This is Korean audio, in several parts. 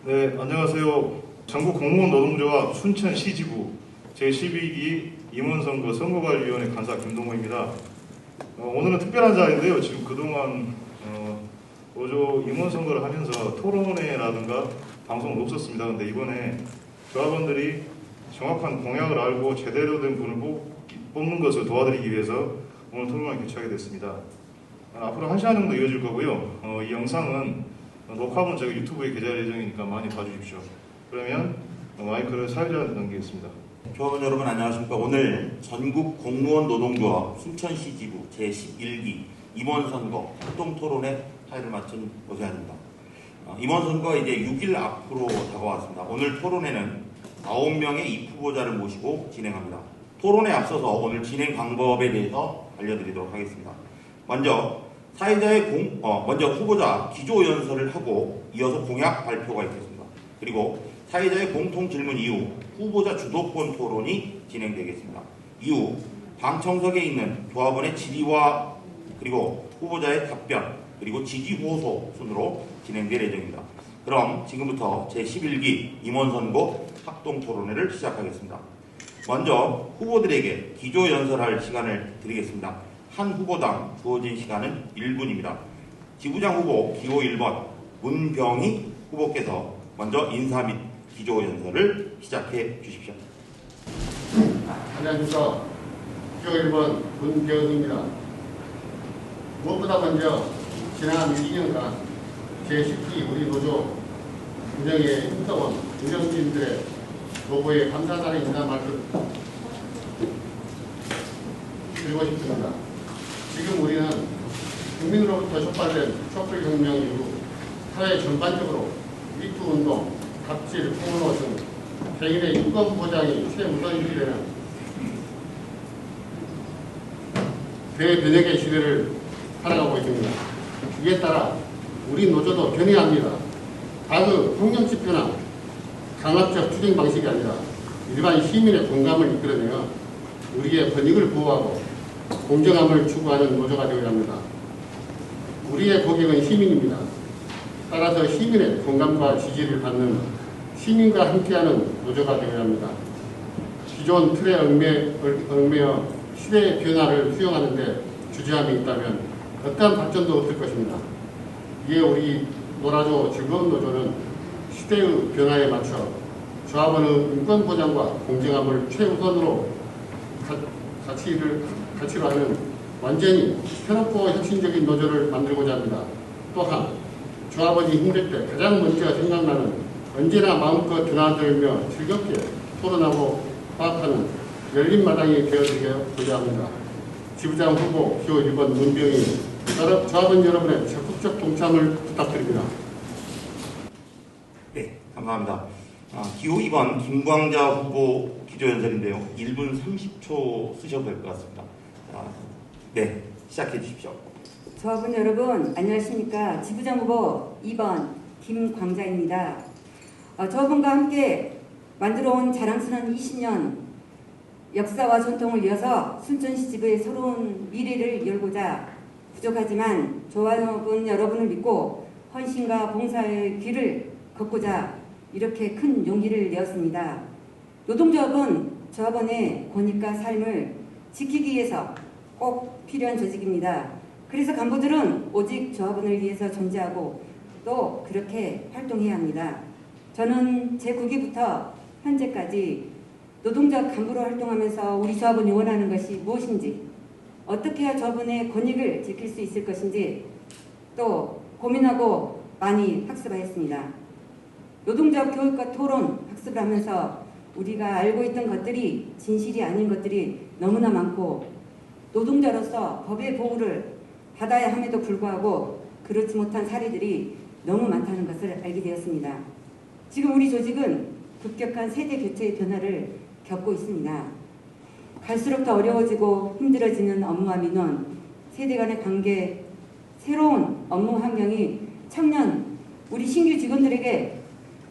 네, 안녕하세요. 전국 공무원 노동조합 순천시 지부 제12기 임원선거 선거관리위원회 간사 김동호입니다. 오늘은 특별한 자리인데요. 지금 그동안 노조 임원선거를 하면서 토론회라든가 방송은 없었습니다. 근데 이번에 조합원들이 정확한 공약을 알고 제대로 된 분을 뽑는 것을 도와드리기 위해서 오늘 토론회를 개최하게 됐습니다. 앞으로 1시간 정도 이어질 거고요. 이 영상은 녹화본 저희 유튜브에 게재할 예정이니까 많이 봐주십시오. 그러면 마이크를 사회자한테 넘기겠습니다. 조합원 여러분 안녕하십니까. 오늘 전국 공무원 노동조합 순천시 지부 제11기 임원선거 합동토론회 사회를 맡은 오세환입니다. 이번 선거 이제 6일 앞으로 다가왔습니다. 오늘 토론회는 9명의 입후보자를 모시고 진행합니다. 토론에 앞서서 오늘 진행 방법에 대해서 알려드리도록 하겠습니다. 먼저 후보자 기조연설을 하고 이어서 공약 발표가 있겠습니다. 그리고 사회자의 공통 질문 이후 후보자 주도권 토론이 진행되겠습니다. 이후 방청석에 있는 조합원의 질의와 그리고 후보자의 답변 그리고 지지 호소 순으로 진행될 예정입니다. 그럼 지금부터 제11기 임원선거 합동토론회를 시작하겠습니다. 먼저 후보들에게 기조연설할 시간을 드리겠습니다. 한 후보당 주어진 시간은 1분입니다. 지부장 후보 기호 1번 문병희 후보께서 먼저 인사 및 기조연설을 시작해 주십시오. 안녕하십니까. 기호 1번 문병희입니다. 무엇보다 먼저 지난 2년간 제10기 우리 노조 운영에 힘써온 운영진들의 노고에 감사하다는 인사 말씀 드리고 싶습니다. 지금 우리는 국민으로부터 촉발된 촛불혁명 이후 사회 전반적으로 미투운동, 갑질, 폭로 등 개인의 인권 보장이 최우선시 되는 대변혁의 시대를 살아가고 있습니다. 이에 따라 우리 노조도 변해야 합니다. 과거 폭력집회나 강압적 투쟁 방식이 아니라 일반 시민의 공감을 이끌어내어 우리의 권익을 보호하고 공정함을 추구하는 노조가 되어야 합니다. 우리의 고객은 시민입니다. 따라서 시민의 공감과 지지를 받는 시민과 함께하는 노조가 되어야 합니다. 기존 틀에 얽매여 시대의 변화를 수용하는 데 주저함이 있다면 어떠한 발전도 없을 것입니다. 이에 우리 노라조 즐거운 노조는 시대의 변화에 맞춰 조합원의 인권 보장과 공정함을 최우선으로 가치로 하는 완전히 새롭고 혁신적인 노조를 만들고자 합니다. 또한 조합원이 힘들 때 가장 먼저 생각나는 언제나 마음껏 드나들며 즐겁게 토론하고 화합하는 열린 마당이 되어드리고자 합니다. 지부장 후보 기호 1번 문병희 조합원 여러분의 적극적 동참을 부탁드립니다. 네, 감사합니다. 기호 2번 김광자 후보 기조연설인데요. 1분 30초 쓰셔도 될 것 같습니다. 네, 시작해 주십시오. 조합원 여러분 안녕하십니까. 지부장 후보 2번 김광자입니다. 조합원과 함께 만들어온 자랑스러운 20년 역사와 전통을 이어서 순천시 지부의 새로운 미래를 열고자 부족하지만 조합원 여러분을 믿고 헌신과 봉사의 길을 걷고자 이렇게 큰 용기를 내었습니다. 노동조합은 조합원의 권익과 삶을 지키기 위해서 꼭 필요한 조직입니다. 그래서 간부들은 오직 조합원을 위해서 존재하고 또 그렇게 활동해야 합니다. 저는 제9기부터 현재까지 노동조합 간부로 활동하면서 우리 조합원이 원하는 것이 무엇인지 어떻게 해야 조합원의 권익을 지킬 수 있을 것인지 또 고민하고 많이 학습하였습니다. 노동조합 교육과 토론 학습을 하면서 우리가 알고 있던 것들이 진실이 아닌 것들이 너무나 많고 노동자로서 법의 보호를 받아야 함에도 불구하고 그렇지 못한 사례들이 너무 많다는 것을 알게 되었습니다. 지금 우리 조직은 급격한 세대 교체의 변화를 겪고 있습니다. 갈수록 더 어려워지고 힘들어지는 업무와 민원, 세대 간의 관계, 새로운 업무 환경이 청년, 우리 신규 직원들에게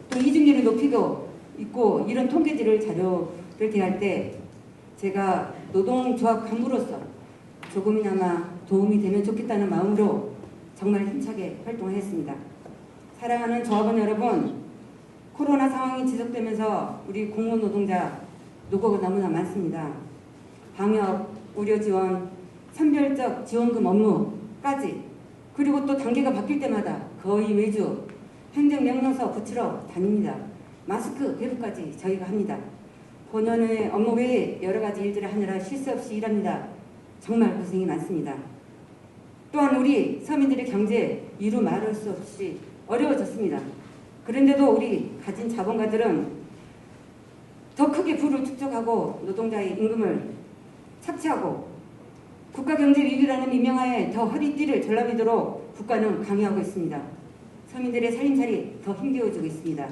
또 이중률을 높이고 있고 이런 통계들을 자료를 대할 때 제가 노동조합 간부로서 조금이나마 도움이 되면 좋겠다는 마음으로 정말 힘차게 활동을 했습니다. 사랑하는 조합원 여러분, 코로나 상황이 지속되면서 우리 공무원 노동자 노고가 너무나 많습니다. 방역, 의료 지원, 선별적 지원금 업무까지, 그리고 또 단계가 바뀔 때마다 거의 매주 행정명령서 붙이러 다닙니다. 마스크 배부까지 저희가 합니다. 본연의 업무 외에 여러 가지 일들을 하느라 쉴 수 없이 일합니다. 정말 고생이 많습니다. 또한 우리 서민들의 경제 이루 말할 수 없이 어려워졌습니다. 그런데도 우리 가진 자본가들은 더 크게 부를 축적하고 노동자의 임금을 착취하고 국가 경제 위기라는 미명하에 더 허리띠를 절라매도록 국가는 강요하고 있습니다. 서민들의 살림살이 더 힘겨워지고 있습니다.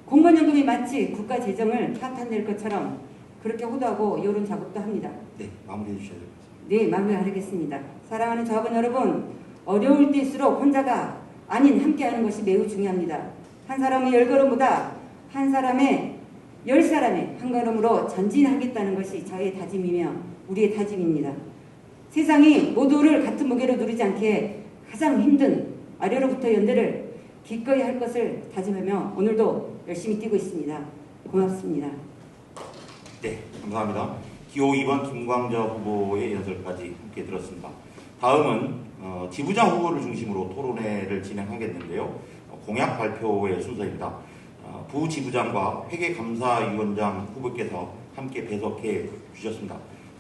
공무원연금이 마치 국가 재정을 파탄낼 것처럼 그렇게 호도하고 여론 자극도 합니다. 네, 마무리해 주셔야 될 것 같습니다. 네, 마무리하겠습니다. 사랑하는 조합원 여러분, 어려울 때일수록 혼자가 아닌 함께하는 것이 매우 중요합니다. 한 사람의 10걸음보다 한 사람의 10사람의 한 걸음으로 전진하겠다는 것이 저의 다짐이며 우리의 다짐입니다. 세상이 모두를 같은 무게로 누리지 않게 가장 힘든 아래로부터 연대를 기꺼이 할 것을 다짐하며 오늘도 열심히 뛰고 있습니다. 고맙습니다. 네, 감사합니다. 기호 2번 김광자 후보의 연설까지 함께 들었습니다. 다음은 지부장 후보를 중심으로 토론회를 진행하겠는데요. 공약 발표의 순서입니다. 부지부장과 회계감사위원장 후보께서 함께 배석해 주셨습니다.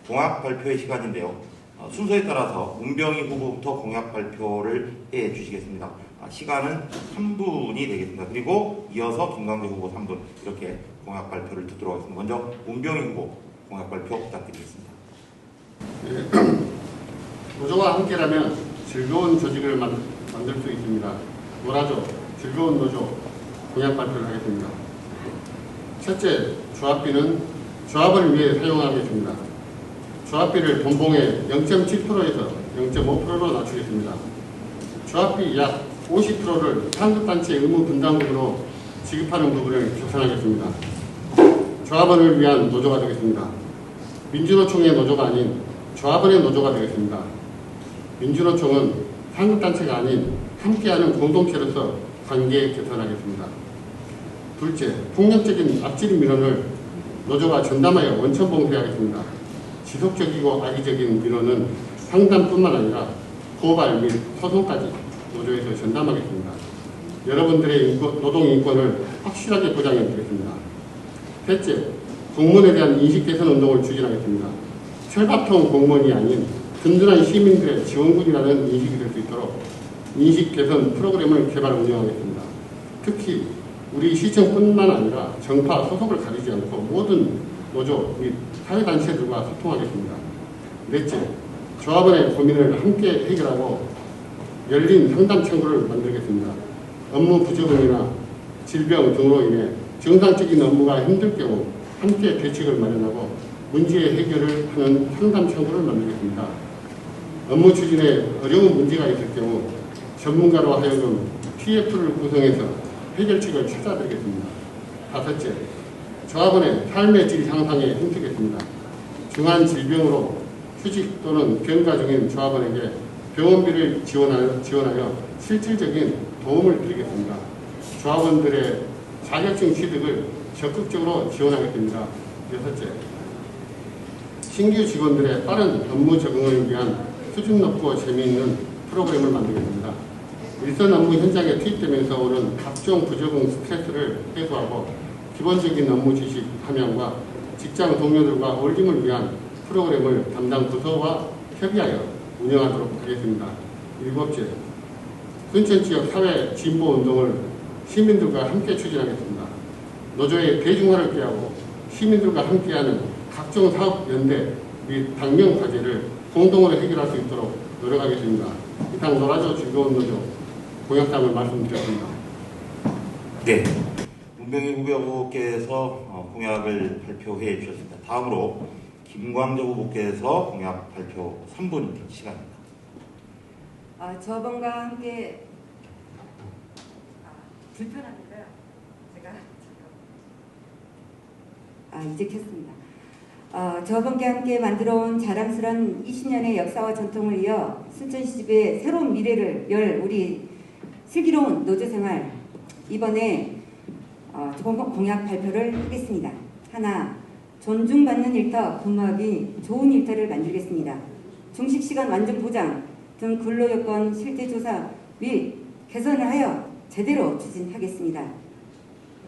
공약 발표의 시간인데요. 순서에 따라서 문병희 후보부터 공약 발표를 해 주시겠습니다. 시간은 3분이 되겠습니다. 그리고 이어서 김광재 후보 3분 이렇게 공약 발표를 듣도록 하겠습니다. 먼저 문병희 후보 공약 발표 부탁드리겠습니다. 노조와 함께라면 즐거운 조직을 만들 수 있습니다. 놀아줘, 즐거운 노조 공약 발표를 하겠습니다. 첫째, 조합비는 조합을 위해 사용하겠습니다. 조합비를 돈봉의 0.7%에서 0.5%로 낮추겠습니다. 조합비 약 50%를 상급단체 의무 분담금으로 지급하는 부분을 개선하겠습니다. 조합원을 위한 노조가 되겠습니다. 민주노총의 노조가 아닌 조합원의 노조가 되겠습니다. 민주노총은 상급단체가 아닌 함께하는 공동체로서 관계 개선하겠습니다. 둘째, 폭력적인 악질 민원을 노조가 전담하여 원천 봉쇄하겠습니다. 지속적이고 악의적인 민원은 상담뿐만 아니라 고발 및 소송까지 노조에서 전담하겠습니다. 여러분들의 노동 인권을 확실하게 보장해 드리겠습니다. 셋째, 공무원에 대한 인식 개선 운동을 추진하겠습니다. 철밥통 공무원이 아닌 든든한 시민들의 지원군이라는 인식이 될 수 있도록 인식 개선 프로그램을 개발 운영하겠습니다. 특히 우리 시청뿐만 아니라 정파, 소속을 가리지 않고 모든 노조 및 사회단체들과 소통하겠습니다. 넷째, 조합원의 고민을 함께 해결하고 열린 상담 창구를 만들겠습니다. 업무 부적응이나 질병 등으로 인해 정상적인 업무가 힘들 경우 함께 대책을 마련하고 문제 해결을 하는 상담 창구를 만들겠습니다. 업무 추진에 어려운 문제가 있을 경우 전문가로 하여금 TF를 구성해서 해결책을 찾아드리겠습니다. 다섯째, 조합원의 삶의 질 향상에 힘쓰겠습니다. 중한 질병으로 휴직 또는 병가 중인 조합원에게 병원비를 지원하여 실질적인 도움을 드리겠습니다. 조합원들의 자격증 취득을 적극적으로 지원하겠습니다. 여섯째, 신규 직원들의 빠른 업무 적응을 위한 수준 높고 재미있는 프로그램을 만들겠습니다. 일선 업무 현장에 투입되면서 오는 각종 부적응 스트레스를 해소하고 기본적인 업무 지식 함양과 직장 동료들과 어울림을 위한 프로그램을 담당 부서와 협의하여 운영하도록 하겠습니다. 일곱째, 순천지역 사회 진보 운동을 시민들과 함께 추진하겠습니다. 노조의 대중화를 꾀하고 시민들과 함께하는 각종 사업 연대 및 당면 과제를 공동으로 해결할 수 있도록 노력하겠습니다. 이상 놀아줘 즐거운 노조 공약상을 말씀드렸습니다. 네, 문병희 후보께서 공약을 발표해 주셨습니다. 다음으로 김광재 후보께서 공약 발표 3분 시간입니다. 저번과 함께 불편합니다요. 제가 이제 켰습니다. 저번과 함께 만들어온 자랑스러운 20년의 역사와 전통을 이어 순천시집의 새로운 미래를 열 우리 슬기로운 노조생활, 이번에 공약 발표를 하겠습니다. 하나, 존중받는 일터 근무하기 좋은 일터를 만들겠습니다. 중식시간 완전 보장 등 근로여건 실태조사 및 개선을 하여 제대로 추진하겠습니다.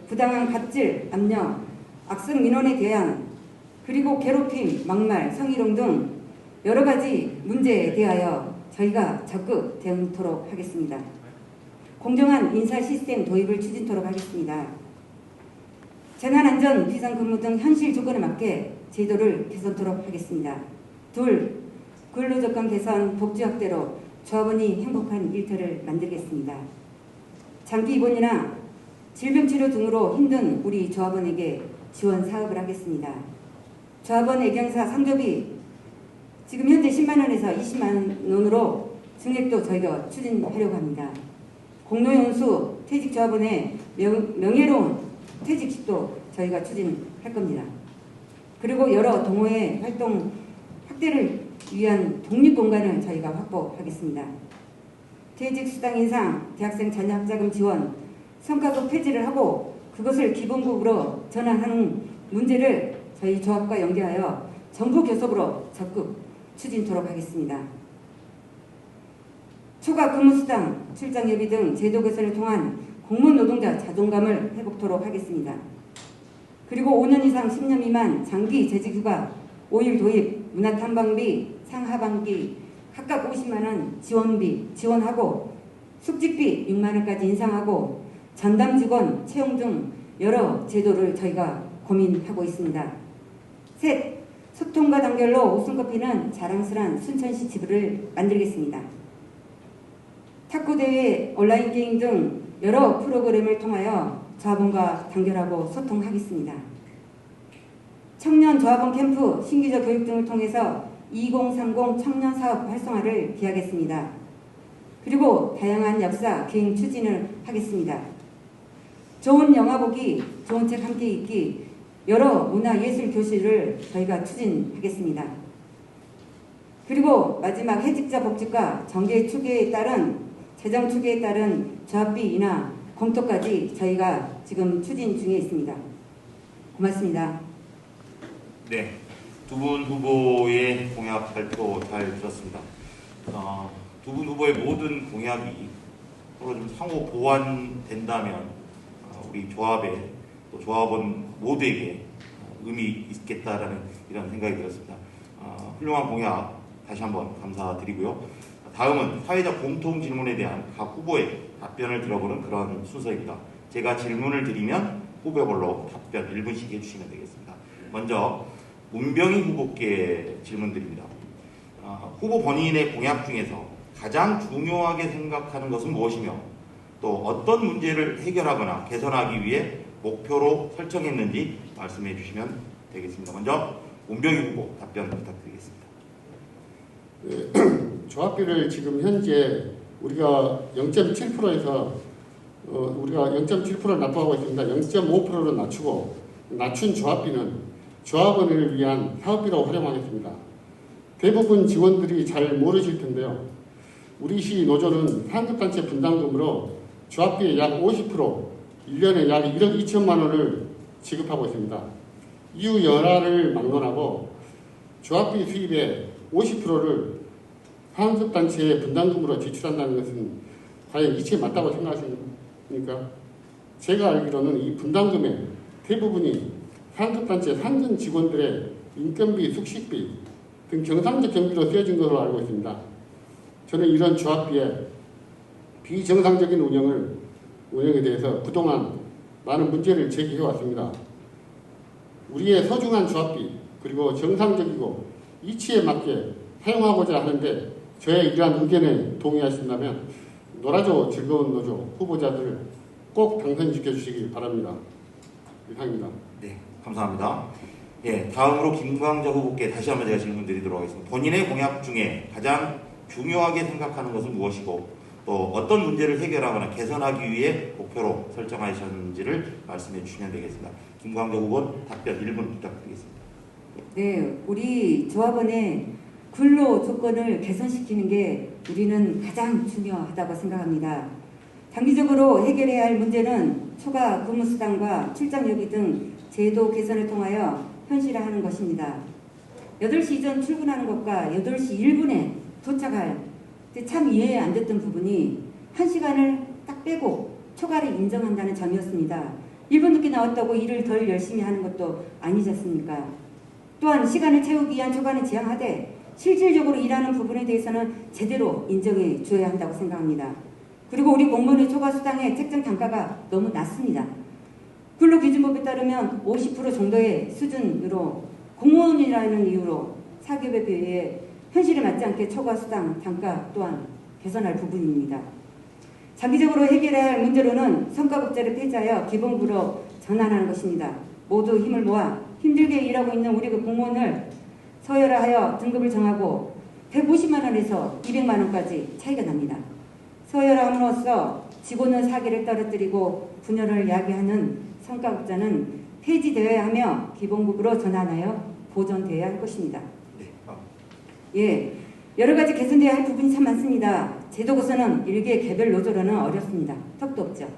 부당한 갑질, 압력, 악성 민원에 대한 그리고 괴롭힘, 막말, 성희롱 등 여러 가지 문제에 대하여 저희가 적극 대응토록 하겠습니다. 공정한 인사 시스템 도입을 추진토록 하겠습니다. 재난안전, 비상근무 등 현실 조건에 맞게 제도를 개선토록 하겠습니다. 둘, 근로조건 개선, 복지 확대로 조합원이 행복한 일터를 만들겠습니다. 장기 입원이나 질병치료 등으로 힘든 우리 조합원에게 지원 사업을 하겠습니다. 조합원 애경사 상조비 지금 현재 10만 원에서 20만 원으로 증액도 저희가 추진하려고 합니다. 공로연수 퇴직조합원의 명예로운 퇴직식도 저희가 추진할 겁니다. 그리고 여러 동호회 활동 확대를 위한 독립공간을 저희가 확보하겠습니다. 퇴직수당 인상, 대학생 자녀학자금 지원, 성과급 폐지를 하고 그것을 기본급으로 전환하는 문제를 저희 조합과 연계하여 정부 교섭으로 적극 추진토록 하겠습니다. 초과 근무수당, 출장예비 등 제도 개선을 통한 공무원 노동자 자존감을 회복토록 하겠습니다. 그리고 5년 이상 10년 미만 장기 재직휴가 5일 도입, 문화탐방비, 상하반기 각각 50만 원 지원하고 숙직비 6만 원까지 인상하고 전담 직원 채용 등 여러 제도를 저희가 고민하고 있습니다. 셋, 소통과 단결로 우승커피는 자랑스러운 순천시 지부를 만들겠습니다. 탁구대회, 온라인 게임 등 여러 프로그램을 통하여 조합원과 단결하고 소통하겠습니다. 청년 조합원 캠프, 신규적 교육 등을 통해서 2030 청년 사업 활성화를 기하겠습니다. 그리고 다양한 역사, 기행 추진을 하겠습니다. 좋은 영화 보기, 좋은 책 함께 읽기, 여러 문화예술 교실을 저희가 추진하겠습니다. 그리고 마지막 해직자 복지과 정계 추계에 따른 재정 추계에 따른 조합비 인하 검토까지 저희가 지금 추진 중에 있습니다. 고맙습니다. 네, 두 분 후보의 공약 발표 잘 들었습니다. 두 분 후보의 모든 공약이 서로 좀 상호 보완된다면 우리 조합에 또 조합원 모두에게 의미 있겠다라는 이런 생각이 들었습니다. 훌륭한 공약 다시 한번 감사드리고요. 다음은 사회적 공통 질문에 대한 각 후보의 답변을 들어보는 그런 순서입니다. 제가 질문을 드리면 후보별로 답변 1분씩 해주시면 되겠습니다. 먼저 문병희 후보께 질문드립니다. 후보 본인의 공약 중에서 가장 중요하게 생각하는 것은 무엇이며 또 어떤 문제를 해결하거나 개선하기 위해 목표로 설정했는지 말씀해 주시면 되겠습니다. 먼저 문병희 후보 답변 부탁드리겠습니다. 네, 조합비를 지금 현재 우리가 0.7%에서 우리가 0.7%를 납부하고 있습니다. 0.5%로 낮추고 낮춘 조합비는 조합원을 위한 사업비로 활용하겠습니다. 대부분 직원들이 잘 모르실 텐데요. 우리 시 노조는 상급단체 분담금으로 조합비의 약 50%, 1년에 약 1억 2천만 원을 지급하고 있습니다. 이후 연하를 막론하고 조합비 수입의 50%를 상급단체의 분담금으로 지출한다는 것은 과연 이치에 맞다고 생각하십니까? 제가 알기로는 이 분담금의 대부분이 상급단체 상근 직원들의 인건비, 숙식비 등 정상적 경비로 쓰여진 것으로 알고 있습니다. 저는 이런 조합비의 비정상적인 운영에 대해서 그동안 많은 문제를 제기해왔습니다. 우리의 소중한 조합비 그리고 정상적이고 이치에 맞게 사용하고자 하는데 저의 이러한 의견에 동의하신다면 놀아줘 즐거운 노조 후보자들을 꼭 당선시켜 주시기 바랍니다. 이상입니다. 네, 감사합니다. 예, 다음으로 김광자 후보께 다시 한번 제가 질문 드리도록 하겠습니다. 본인의 공약 중에 가장 중요하게 생각하는 것은 무엇이고 또 어떤 문제를 해결하거나 개선하기 위해 목표로 설정하셨는지를 말씀해 주시면 되겠습니다. 김광자 후보 답변 1분 부탁드리겠습니다. 네, 우리 조합원의 근로 조건을 개선시키는 게 우리는 가장 중요하다고 생각합니다. 단기적으로 해결해야 할 문제는 초과 근무수당과 출장료비 등 제도 개선을 통하여 현실화하는 것입니다. 8시 이전 출근하는 것과 8시 1분에 도착할 때 참 이해 안 됐던 부분이 1시간을 딱 빼고 초과를 인정한다는 점이었습니다. 1분 늦게 나왔다고 일을 덜 열심히 하는 것도 아니지 않습니까? 또한 시간을 채우기 위한 초과는 지양하되 실질적으로 일하는 부분에 대해서는 제대로 인정해 주어야 한다고 생각합니다. 그리고 우리 공무원의 초과 수당의 책정 단가가 너무 낮습니다. 근로기준법에 따르면 50% 정도의 수준으로 공무원이라는 이유로 사기업에 비해 현실에 맞지 않게 초과 수당 단가 또한 개선할 부분입니다. 장기적으로 해결해야 할 문제로는 성과급제를 폐지하여 기본부로 전환하는 것입니다. 모두 힘을 모아 힘들게 일하고 있는 우리 공무원을 서열화하여 등급을 정하고 150만 원에서 200만 원까지 차이가 납니다. 서열화함으로써 직원의 사기를 떨어뜨리고 분열을 야기하는 성과급제는 폐지되어야 하며 기본급으로 전환하여 보존되어야 할 것입니다. 예, 여러 가지 개선되어야 할 부분이 참 많습니다. 제도 개선은 일개 개별 노조로는 어렵습니다. 턱도 없죠.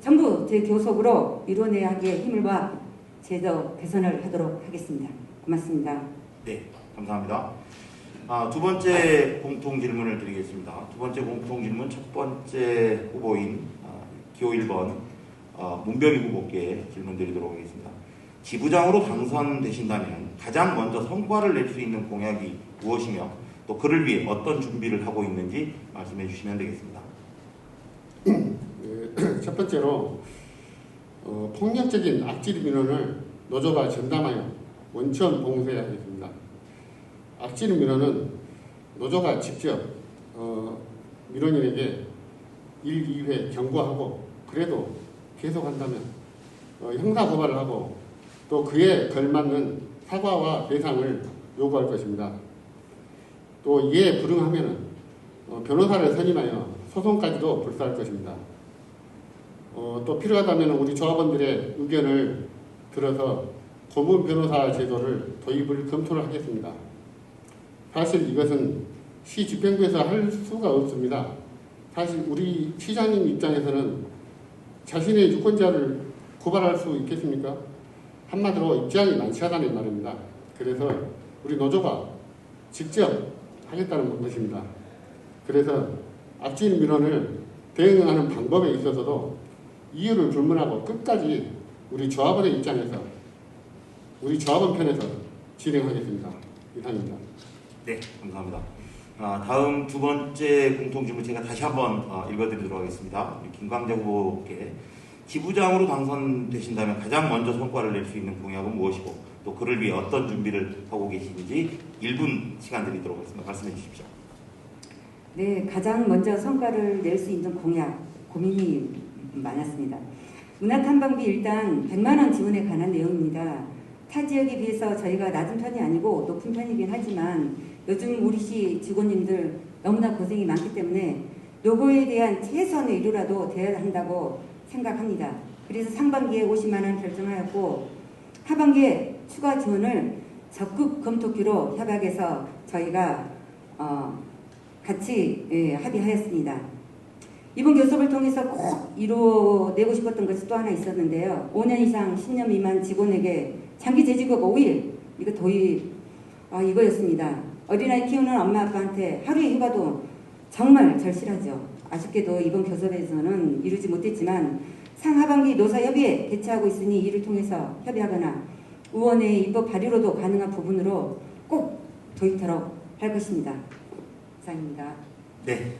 전부 대교섭으로 이뤄내야 하기에 힘을 모아 제도 개선을 하도록 하겠습니다. 고맙습니다. 네, 감사합니다. 두 번째 공통 질문을 드리겠습니다. 두 번째 공통 질문 첫 번째 후보인 기호 1번 문병희 후보께 질문 드리도록 하겠습니다. 지부장으로 당선되신다면 가장 먼저 성과를 낼 수 있는 공약이 무엇이며 또 그를 위해 어떤 준비를 하고 있는지 말씀해 주시면 되겠습니다. 첫 번째로 폭력적인 악질 민원을 노조가 전담하여 원천 봉쇄하겠습니다. 악질 민원은 노조가 직접 민원인에게 1, 2회 경고하고 그래도 계속한다면 형사고발을 하고 또 그에 걸맞는 사과와 배상을 요구할 것입니다. 또 이에 불응하면 변호사를 선임하여 소송까지도 불사할 것입니다. 또 필요하다면 우리 조합원들의 의견을 들어서 고문 변호사 제도를 도입을 검토를 하겠습니다. 사실 이것은 시 집행부에서 할 수가 없습니다. 사실 우리 시장님 입장에서는 자신의 유권자를 고발할 수 있겠습니까? 한마디로 입장이 많지 않다는 말입니다. 그래서 우리 노조가 직접 하겠다는 것입니다. 그래서 악질 민원을 대응하는 방법에 있어서도 이유를 불문하고 끝까지 우리 조합원의 입장에서 우리 조합원 편에서 진행하겠습니다. 이상입니다. 네, 감사합니다. 다음 두 번째 공통질문 제가 다시 한번 읽어드리도록 하겠습니다. 김광재 후보께 지부장으로 당선되신다면 가장 먼저 성과를 낼 수 있는 공약은 무엇이고 또 그를 위해 어떤 준비를 하고 계시는지 1분 시간 드리도록 하겠습니다. 말씀해 주십시오. 네, 가장 먼저 성과를 낼 수 있는 공약, 고민이 많았습니다. 문화탐방비 일단 100만 원 지원에 관한 내용입니다. 타 지역에 비해서 저희가 낮은 편이 아니고 높은 편이긴 하지만 요즘 우리 시 직원님들 너무나 고생이 많기 때문에 요거에 대한 최선의 일부라도 돼야 한다고 생각합니다. 그래서 상반기에 50만 원 결정하였고 하반기에 추가 지원을 적극 검토키로 협약해서 저희가 같이 합의하였습니다. 이번 교섭을 통해서 꼭 이루어내고 싶었던 것이 또 하나 있었는데요. 5년 이상 10년 미만 직원에게 장기 재직업 5일 이거 도입 이거였습니다. 어린아이 키우는 엄마 아빠한테 하루의 휴가도 정말 절실하죠. 아쉽게도 이번 교섭에서는 이루지 못했지만 상하반기 노사협의회 개최하고 있으니 이를 통해서 협의하거나 의원의 입법 발의로도 가능한 부분으로 꼭 도입하도록 할 것입니다. 이상입니다. 네,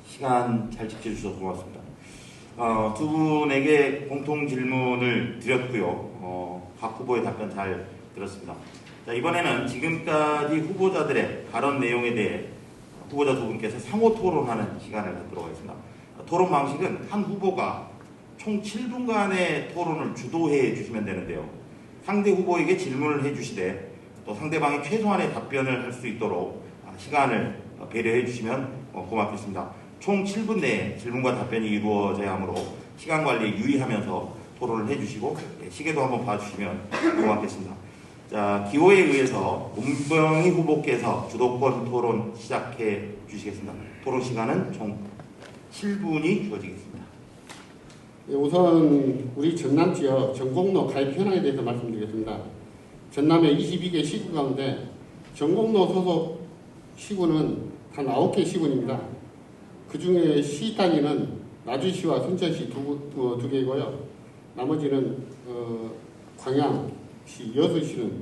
시간 잘 지켜주셔서 고맙습니다. 두 분에게 공통 질문을 드렸고요. 각 후보의 답변 잘 들었습니다. 자, 이번에는 지금까지 후보자들의 발언 내용에 대해 후보자 두 분께서 상호 토론하는 시간을 갖도록 하겠습니다. 토론 방식은 한 후보가 총 7분간의 토론을 주도해 주시면 되는데요. 상대 후보에게 질문을 해주시되 또 상대방이 최소한의 답변을 할 수 있도록 시간을 배려해 주시면 고맙겠습니다. 총 7분 내에 질문과 답변이 이루어져야 하므로 시간 관리에 유의하면서 토론을 해주시고 시계도 한번 봐주시면 고맙겠습니다. 자, 기호에 의해서 문병희 후보께서 주도권 토론 시작해 주시겠습니다. 토론 시간은 총 7분이 주어지겠습니다. 예, 우선 우리 전남 지역 전공로 가입 현황에 대해서 말씀드리겠습니다. 전남의 22개 시군 가운데 전공로 소속 시군은 단 9개 시군입니다. 그 중에 시 단위는 나주시와 순천시 두 개이고요. 나머지는 광양시, 여수시는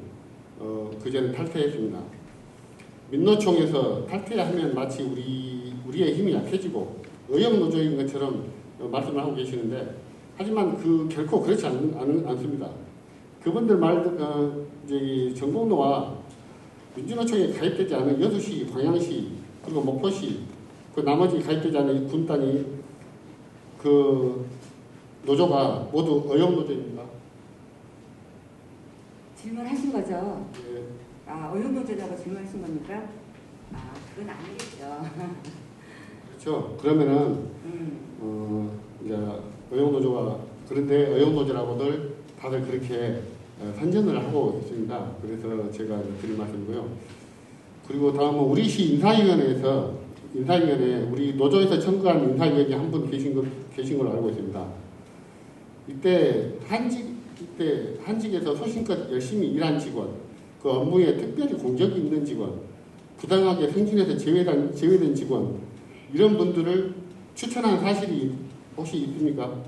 그전에 탈퇴했습니다. 민노총에서 탈퇴하면 마치 우리의 힘이 약해지고 의형노조인 것처럼 말씀을 하고 계시는데, 하지만 결코 그렇지 않습니다. 그분들 이제 전공로와 민주노총에 가입되지 않은 여수시, 광양시, 그리고 목포시, 그 나머지 가입되지 않은 군단이 그 노조가 모두 의형노조입니다. 질문하신 거죠? 예, 아, 의용노조라고 질문하신 겁니까? 아, 그건 아니겠죠. 그렇죠. 그러면은 이제 의용노조가, 그런데 의용노조라고들 다들 그렇게 선전을 하고 있습니다. 그래서 제가 드릴 말씀이고요. 그리고 다음은 우리 시 인사위원회 우리 노조에서 청구한 인사위원이 한 분 계신 걸로 알고 있습니다. 이때 한직에서 소신껏 열심히 일한 직원, 그 업무에 특별히 공적이 있는 직원, 부당하게 승진해서 제외된 직원, 이런 분들을 추천한 사실이 혹시 있습니까?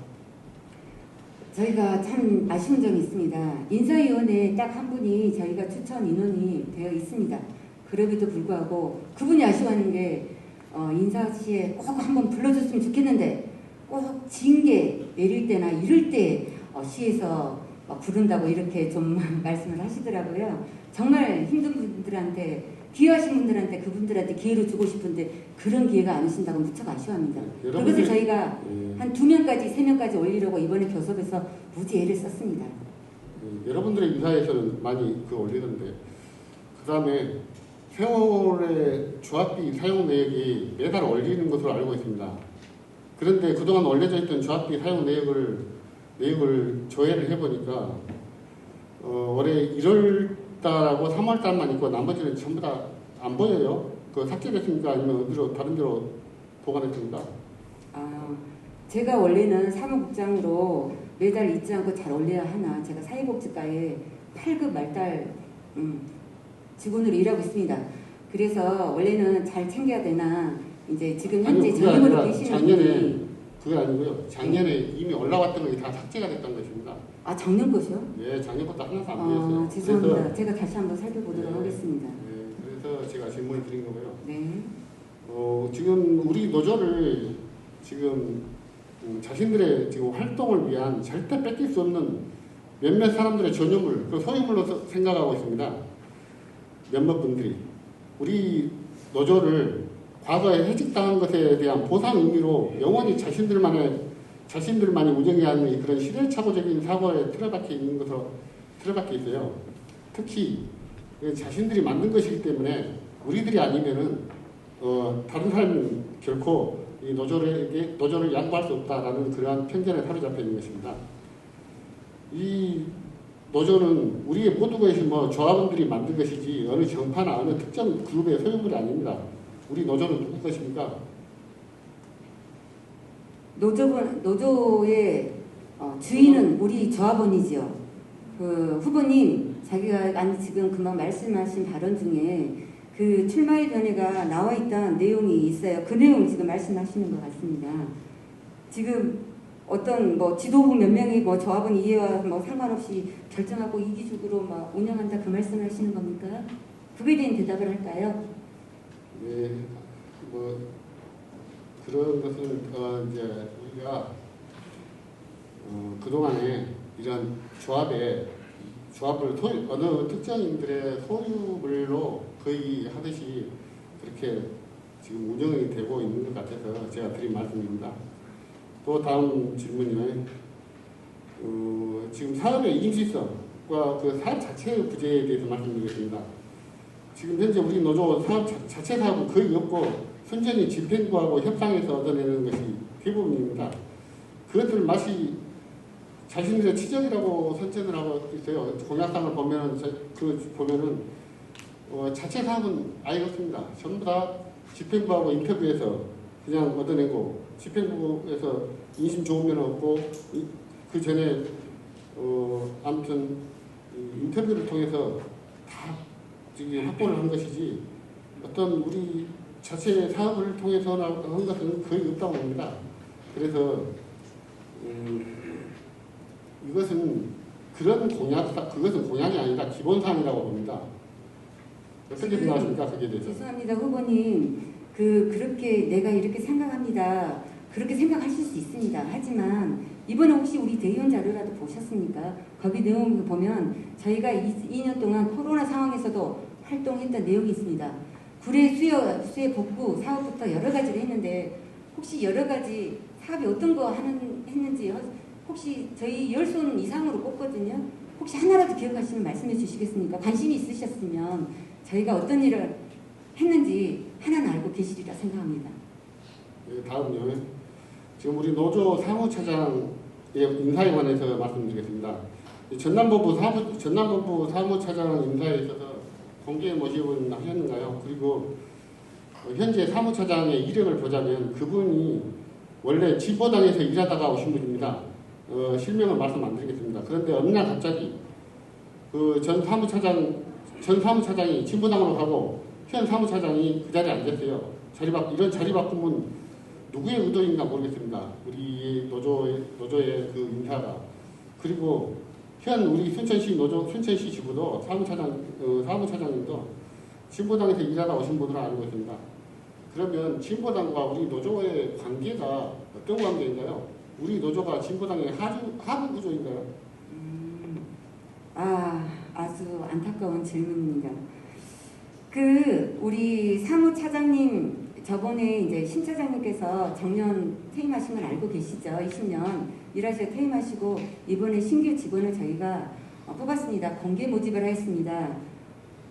저희가 참 아쉬운 점이 있습니다. 인사위원회에 딱 한 분이 저희가 추천 인원이 되어 있습니다. 그럼에도 불구하고 그분이 아쉬워하는 게 인사시에 꼭 한번 불러줬으면 좋겠는데, 꼭 징계 내릴 때나 이럴 때 시에서 부른다고 이렇게 좀 말씀을 하시더라고요. 정말 힘든 분들한테, 귀하신 분들한테, 그분들한테 기회를 주고 싶은데 그런 기회가 안 오신다고 무척 아쉬워합니다. 그것을 저희가 한 2명까지 3명까지 올리려고 이번에 교섭에서 무지 애를 썼습니다. 여러분들의 인사에서는 많이 올리던데, 그 다음에 세월의 조합비 사용 내역이 매달 올리는 것으로 알고 있습니다. 그런데 그동안 올려져 있던 조합비 사용 내역을 조회를 해보니까 올해 1월달하고 3월달만 있고 나머지는 전부 다 안 보여요. 그 삭제됐습니까? 아니면 어디로 다른 데로 보관했습니까? 제가 원래는 사무국장으로 매달 잊지 않고 잘 올려야 하나, 제가 사회복지과에 8급 말달 직원으로 일하고 있습니다. 그래서 원래는 잘 챙겨야 되나, 이제 지금 현재 전임으로 계시는 분이, 그게 아니고요. 작년에 이미 올라왔던 것이 다 삭제가 됐던 것입니다. 아, 작년 것이요? 예, 작년부터 하나도 안 보였어요. 죄송합니다. 그래서, 제가 다시 한번 살펴보도록 하겠습니다. 그래서 제가 질문을 드린 거고요. 네. 지금 우리 노조를 지금 자신들의 지금 활동을 위한 절대 뺏길 수 없는 몇몇 사람들의 전유물, 그 소유물로 생각하고 있습니다. 몇몇 분들이 우리 노조를 과거에 해직당한 것에 대한 보상 의미로 영원히 자신들만이 운영해야 하는 그런 시대착오적인 사고에 틀어박혀 있는 것으로 틀어박혀 있어요. 특히 자신들이 만든 것이기 때문에 우리들이 아니면은 다른 사람은 결코 이 노조를 양보할 수 없다라는 그러한 편견에 사로잡혀 있는 것입니다. 이 노조는 우리의 모두가 조합원들이 만든 것이지 어느 정파나 어느 특정 그룹의 소유물이 아닙니다. 우리 노조는 누구 것입니까? 노조의 주인은 우리 조합원이지요. 그 후보님, 자기가 지금 금방 말씀하신 발언 중에 그 출마위원회가 나와 있던 내용이 있어요. 그 내용을 지금 말씀하시는 것 같습니다. 지금 어떤 지도부 몇 명이 조합원 이해와 상관없이 결정하고 이기적으로 운영한다, 그 말씀을 하시는 겁니까? 그거에 대한 대답을 할까요? 네, 그런 것은 이제 우리가 그동안에 이런 조합을 어느 특정인들의 소유물로 거의 하듯이 그렇게 지금 운영이 되고 있는 것 같아서 제가 드린 말씀입니다. 또 다음 질문이요. 지금 사업의 이행시성과 그 사업 자체의 부재에 대해서 말씀드리겠습니다. 지금 현재 우리 노조 사업 자체 사업은 거의 없고 순전히 집행부하고 협상해서 얻어내는 것이 대부분입니다. 그것을 마치 자신들의 치적이라고 선전을 하고 있어요. 공약상을 보면은 자체 사업은 아예 없습니다. 전부 다 집행부하고 인터뷰해서 그냥 얻어내고 집행부에서 인심 좋으면 얻고 그 전에 아무튼 인터뷰를 통해서 다 지금 확보를 한 것이지 어떤 우리 자체 사업을 통해서 한 것은 거의 없다고 봅니다. 그래서 이것은 그것은 공약이 아니라 기본사항이라고 봅니다. 어떻게 생각하십니까? 거기에 대해서? 죄송합니다, 후보님. 그렇게 내가 이렇게 생각합니다. 그렇게 생각하실 수 있습니다. 하지만 이번에 혹시 우리 대의원 자료라도 보셨습니까? 거기 내용을 보면 저희가 2년 동안 코로나 상황에서도 활동했던 내용이 있습니다. 구례 수해 복구 사업부터 여러 가지를 했는데 혹시 여러 가지 사업이 어떤 거 했는지 혹시 저희 10손 이상으로 꼽거든요. 혹시 하나라도 기억하시면 말씀해 주시겠습니까? 관심이 있으셨으면 저희가 어떤 일을 했는지 하나는 알고 계시리라 생각합니다. 네, 다음요. 지금 우리 노조 사무차장의 인사에 관해서 말씀드리겠습니다. 전남본부 사무차장 인사에 있어서 공개 모집은 하셨는가요? 그리고 현재 사무차장의 이력을 보자면 그분이 원래 진보당에서 일하다가 오신 분입니다. 실명은 말씀 안 드리겠습니다. 그런데 어느 날 갑자기 전 사무차장이 진보당으로 가고 현 사무차장이 그 자리에 앉았어요. 이런 자리 바꿈은 누구의 의도인가 모르겠습니다. 우리 노조의 그 인사가. 그리고 현 우리 순천시 지부도 사무차장님도 진보당에서 일하다 오신 분으로 알고 있습니다. 그러면 진보당과 우리 노조의 관계가 어떤 관계인가요? 우리 노조가 진보당의 하부 구조인가요? 아주 안타까운 질문입니다. 우리 사무차장님 저번에 이제 신 차장님께서 정년 퇴임하신 건 알고 계시죠? 20년 일하셔 퇴임하시고 이번에 신규 직원을 저희가 뽑았습니다. 공개 모집을 했습니다.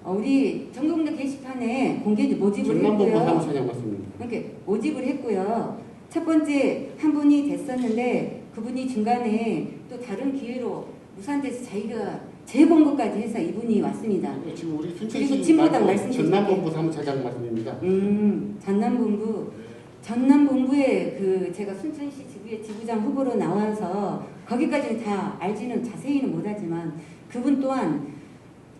우리 전국내 게시판에 공개 모집을 전남본부 했고요. 사무차장 맞습니다. 이렇게 모집을 했고요. 첫 번째 한 분이 됐었는데 그분이 중간에 또 다른 기회로 무산돼서 자기가 재본 것까지 해서 이분이 왔습니다. 지금 우리 그리고 순천시 진보당 말씀 전남본부 사무차장 말씀입니다. 전남본부에 제가 순천시 지부의 지부장 후보로 나와서 거기까지는 다 알지는 자세히는 못하지만 그분 또한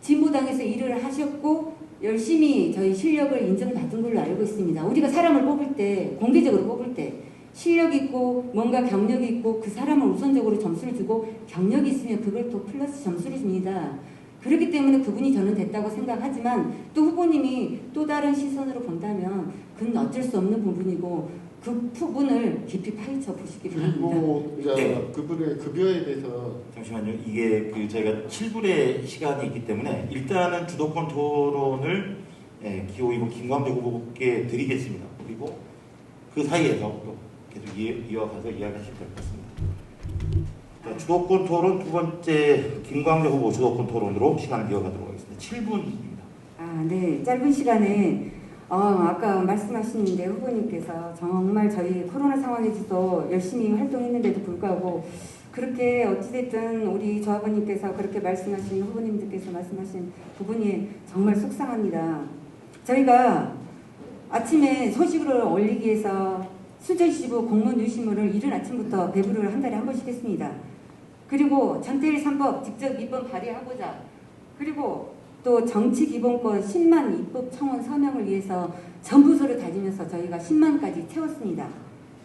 진보당에서 일을 하셨고 열심히 저희 실력을 인정받은 걸로 알고 있습니다. 우리가 사람을 뽑을 때 공개적으로 뽑을 때 실력 있고 뭔가 경력이 있고 그 사람을 우선적으로 점수를 주고 경력이 있으면 그걸 또 플러스 점수를 줍니다. 그렇기 때문에 그분이 저는 됐다고 생각하지만 또 후보님이 또 다른 시선으로 본다면 그건 어쩔 수 없는 부분이고 그 부분을 깊이 파헤쳐 보시기 바랍니다. 그리고 이제 네. 그분의 급여에 대해서 잠시만요. 이게 저희가 7분의 시간이 있기 때문에 일단은 주도권 토론을 기호 2번 김광재 후보께 드리겠습니다. 그리고 그 사이에서 또 계속 이어가서 이야기하시면 될 것 같습니다. 자, 주도권 토론 두 번째 김광재 후보 주도권 토론으로 시간을 이어가도록 하겠습니다. 7분입니다. 네. 짧은 시간에 아까 말씀하시는데 후보님께서 정말 저희 코로나 상황에서도 열심히 활동했는데도 불구하고 그렇게 어찌됐든 우리 조합원님께서 그렇게 말씀하신 후보님들께서 말씀하신 부분이 정말 속상합니다. 저희가 아침에 소식을 올리기 위해서 순천시지부 공무원 유시물을 이른 아침부터 배부를 한 달에 한 번씩 했습니다. 그리고 전태일 3법 직접 입법 발의하고자 그리고 또 정치기본권 10만 입법 청원 서명을 위해서 전부서를 다니면서 저희가 10만까지 채웠습니다.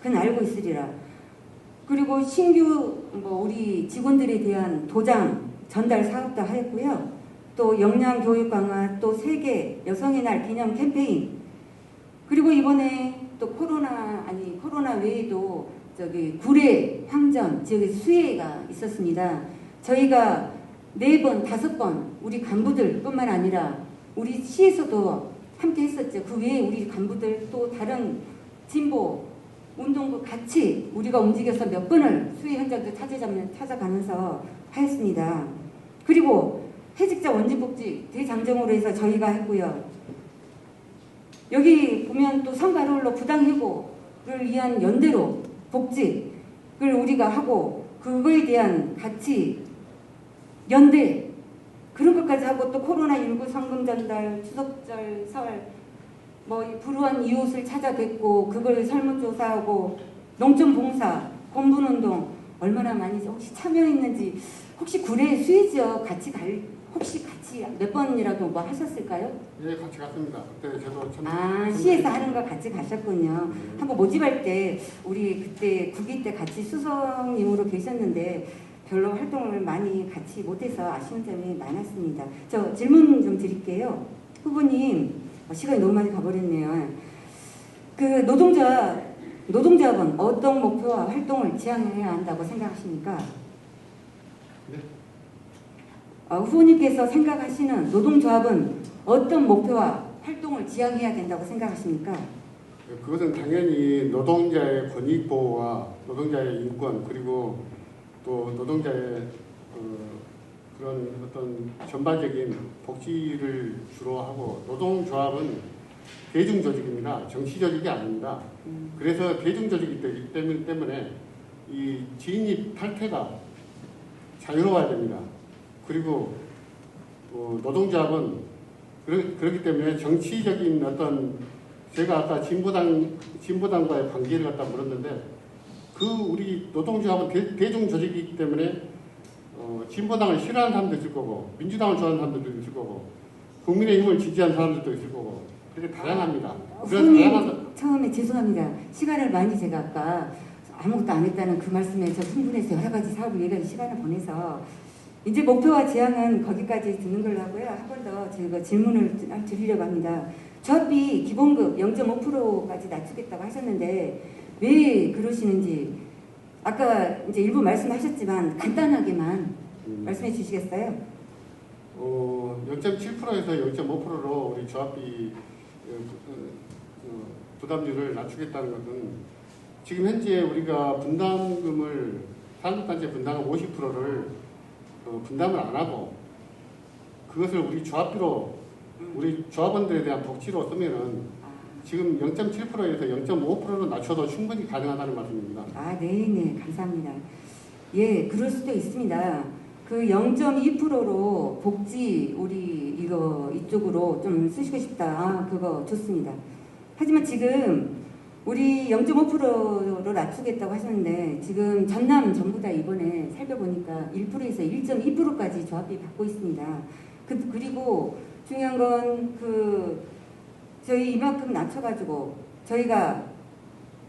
그건 알고 있으리라. 그리고 신규 우리 직원들에 대한 도장 전달 사업도 하였고요. 또 역량 교육 강화, 또 세계 여성의 날 기념 캠페인, 그리고 이번에 또 코로나 외에도 구례 황전 지역에 수해가 있었습니다. 저희가 4번, 5번 우리 간부들 뿐만 아니라 우리 시에서도 함께 했었죠. 그 외에 우리 간부들 또 다른 진보 운동부 같이 우리가 움직여서 몇 번을 수해 현장도 찾아가면서 하였습니다. 그리고 해직자 원직복지 대장정으로 해서 저희가 했고요. 여기 보면 또 성가롤로 부당해고를 위한 연대로 복직을 우리가 하고 그거에 대한 같이 연대 그런 것까지 하고 또 코로나19 성금 전달, 추석절, 설 뭐 불우한 이웃을 찾아뵙고 그걸 설문조사하고 농촌봉사, 공분운동 얼마나 많이 혹시 참여했는지 혹시 구례 수혜지역 혹시 같이 몇 번이라도 뭐 하셨을까요? 예, 같이 갔습니다. 그때 저도 시에서 하는 거 같이 가셨군요. 한번 모집할 때 우리 그때 국기 때 같이 수석님으로 계셨는데 별로 활동을 많이 같이 못해서 아쉬운 점이 많았습니다. 저 질문 좀 드릴게요. 후보님, 시간이 너무 많이 가버렸네요. 그 노동조합은 어떤 목표와 활동을 지향해야 한다고 생각하십니까? 네. 후보님께서 생각하시는 노동조합은 어떤 목표와 활동을 지향해야 된다고 생각하십니까? 그것은 당연히 노동자의 권익 보호와 노동자의 인권 그리고 또 노동자의 그런 어떤 전반적인 복지를 주로 하고 노동조합은 대중조직입니다. 정치조직이 아닙니다. 그래서 대중조직이기 때문에 이 진입 탈퇴가 자유로워야 됩니다. 그리고 노동조합은 그렇기 때문에 정치적인 어떤 제가 아까 진보당과의 관계를 갖다 물었는데 우리 노동조합은 대중조직이기 때문에 진보당을 싫어하는 사람도 있을 거고 민주당을 좋아하는 사람들도 있을 거고 국민의힘을 지지하는 사람들도 있을 거고 그렇게 다양합니다. 후보님 처음에 죄송합니다. 시간을 많이 제가 아까 아무것도 안 했다는 그 말씀에 저 흥분해서 여러 가지 사업을 얘기하는 시간을 보내서 이제 목표와 지향은 거기까지 듣는 걸로 하고요. 한 번 더 제가 질문을 드리려고 합니다. 조합비 기본급 0.5%까지 낮추겠다고 하셨는데 왜 그러시는지 아까 이제 일부 말씀하셨지만 간단하게만 말씀해 주시겠어요? 0.7%에서 0.5%로 우리 조합비 부담률을 낮추겠다는 것은 지금 현재 우리가 분담금을 산업단체 분담금 50%를 분담을 안 하고 그것을 우리 조합비로 우리 조합원들에 대한 복지로 쓰면은 지금 0.7%에서 0.5%로 낮춰도 충분히 가능하다는 말씀입니다. 네네 감사합니다. 예, 그럴 수도 있습니다. 그 0.2%로 복지 우리 이쪽으로 좀 쓰시고 싶다. 그거 좋습니다. 하지만 지금 우리 0.5%로 낮추겠다고 하셨는데 지금 전남 전부 다 이번에 살펴보니까 1%에서 1.2%까지 조합비 받고 있습니다. 그리고 중요한 건 저희 이만큼 낮춰가지고 저희가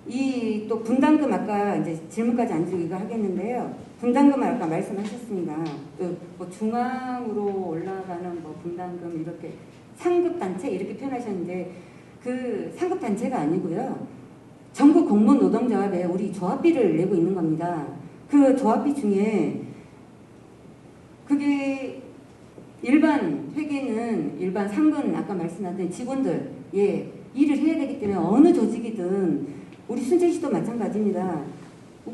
이 또 분담금 아까 이제 질문까지 안 드리고 이거 하겠는데요. 분담금을 아까 말씀하셨습니다. 뭐 중앙으로 올라가는 뭐 분담금 이렇게 상급단체 이렇게 표현하셨는데 그 상급단체가 아니고요. 전국 공무원 노동조합에 우리 조합비를 내고 있는 겁니다. 그 조합비 중에 그게 일반 회계는 일반 상근 아까 말씀하신 직원들 일을 해야 되기 때문에 어느 조직이든 우리 순천시도 마찬가지입니다.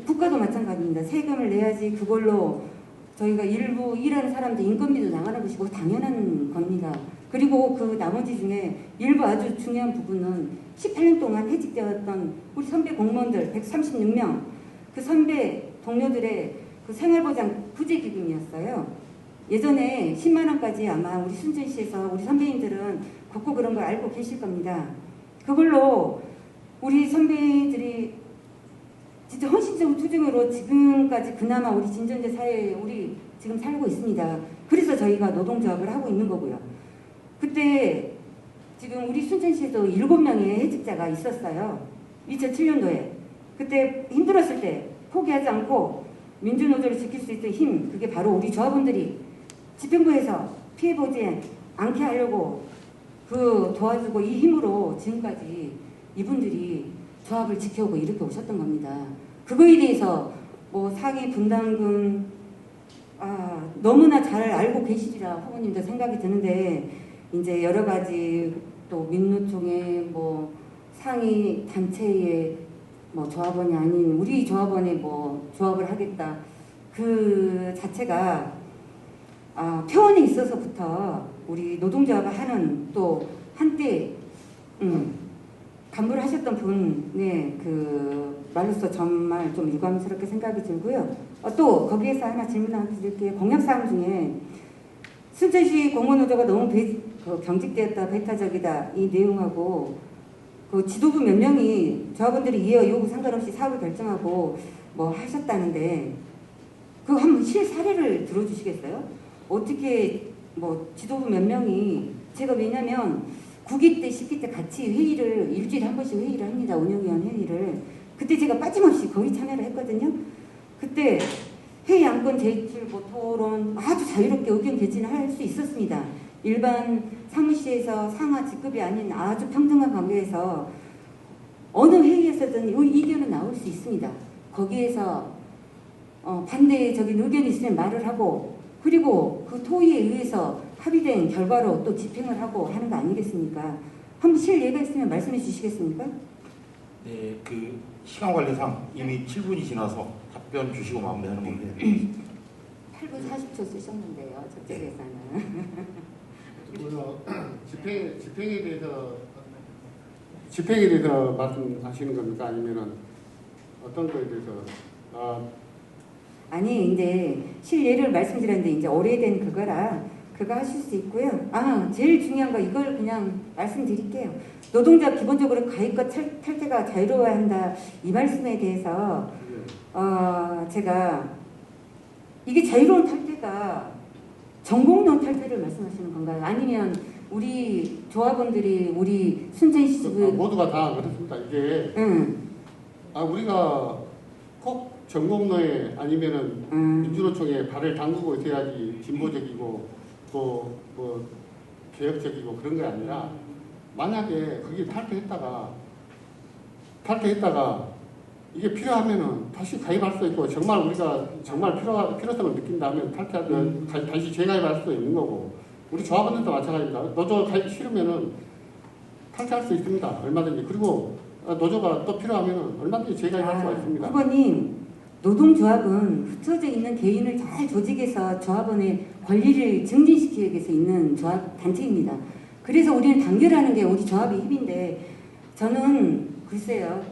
국가도 마찬가지입니다. 세금을 내야지 그걸로 저희가 일부 일하는 사람들 인건비도 나가는 것이고 당연한 겁니다. 그리고 그 나머지 중에 일부 아주 중요한 부분은 18년 동안 해직되었던 우리 선배 공무원들 136명 그 선배 동료들의 그 생활보장 구제기금이었어요. 예전에 10만 원까지 아마 우리 순천시에서 우리 선배님들은 걷고 그런 걸 알고 계실 겁니다. 그걸로 우리 선배들이 진짜 헌신적 투쟁으로 지금까지 그나마 우리 진전제 사회에 우리 지금 살고 있습니다. 그래서 저희가 노동조합을 하고 있는 거고요. 그때 지금 우리 순천시에도 7명의 해직자가 있었어요. 2007년도에. 그때 힘들었을 때 포기하지 않고 민주노조를 지킬 수 있는 힘 그게 바로 우리 조합원들이 집행부에서 피해보지 않게 하려고 도와주고 이 힘으로 지금까지 이분들이 조합을 지켜오고 이렇게 오셨던 겁니다. 그거에 대해서 뭐 상해 분담금 너무나 잘 알고 계시리라 후보님도 생각이 드는데 이제 여러 가지 또 민노총의 뭐 상위 단체의 뭐 조합원이 아닌 우리 조합원에 뭐 조합을 하겠다 그 자체가 표현에 있어서부터 우리 노동조합을 하는 또 한때 간부를 하셨던 분의 그 말로서 정말 좀 유감스럽게 생각이 들고요. 또 거기에서 하나 질문 하나 드릴게요. 공약사항 중에 순천시 공무원노조가 너무 경직되었다, 배타적이다 이 내용하고 그 지도부 몇 명이 조합원들이 이해 요구 상관없이 사업을 결정하고 뭐 하셨다는데 그 한번 실사례를 들어주시겠어요? 어떻게 뭐 지도부 몇 명이 제가 왜냐면 9기 때 10기 때 같이 회의를 일주일에 한 번씩 회의를 합니다. 운영위원 회의를. 그때 제가 빠짐없이 거의 참여를 했거든요. 그때 회의 안건 제출, 뭐 토론 아주 자유롭게 의견 개진을 할 수 있었습니다. 일반 사무실에서 상하 직급이 아닌 아주 평등한 관계에서 어느 회의에서든 의견은 나올 수 있습니다. 거기에서 반대적인 의견이 있으면 말을 하고 그리고 그 토의에 의해서 합의된 결과로 또 집행을 하고 하는 거 아니겠습니까? 한번 실례가 있으면 말씀해 주시겠습니까? 네, 그 시간 관계상 이미 7분이 지나서 답변 주시고 마무리하는 건데 8분 40초 쓰셨는데요. 저쪽에서는. 그리고 집행에 대해서 말씀하시는 겁니까? 아니면은 어떤 거에 대해서? 아니 이제 실례를 말씀드렸는데 이제 오래된 그거라 그거 하실 수 있고요. 제일 중요한 거 이걸 그냥 말씀드릴게요. 노동자 기본적으로 가입과 탈퇴가 자유로워야 한다 이 말씀에 대해서 제가 이게 자유로운 탈퇴가 전공론 탈퇴를 말씀하시는 건가요? 아니면 우리 조합원들이 우리 순천시집을 모두가 다 그렇습니다. 이게 우리가 꼭 전공로에 아니면은 민주노총에 발을 담그고 있어야지 진보적이고 또 뭐 개혁적이고 그런 게 아니라 만약에 그게 탈퇴했다가 이게 필요하면은 다시 가입할 수 있고 정말 우리가 정말 필요성을 느낀다면 탈퇴하면 다시 재가입할 수도 있는 거고 우리 조합원들도 마찬가지입니다. 노조 가입 싫으면은 탈퇴할 수 있습니다. 얼마든지. 그리고 노조가 또 필요하면은 얼마든지 재가입할 수가 있습니다. 후보님, 노동조합은 흩어져 있는 개인을 잘 조직해서 조합원의 권리를 증진시키기 위해서 있는 조합 단체입니다. 그래서 우리는 단결하는 게 우리 조합의 힘인데 저는 글쎄요.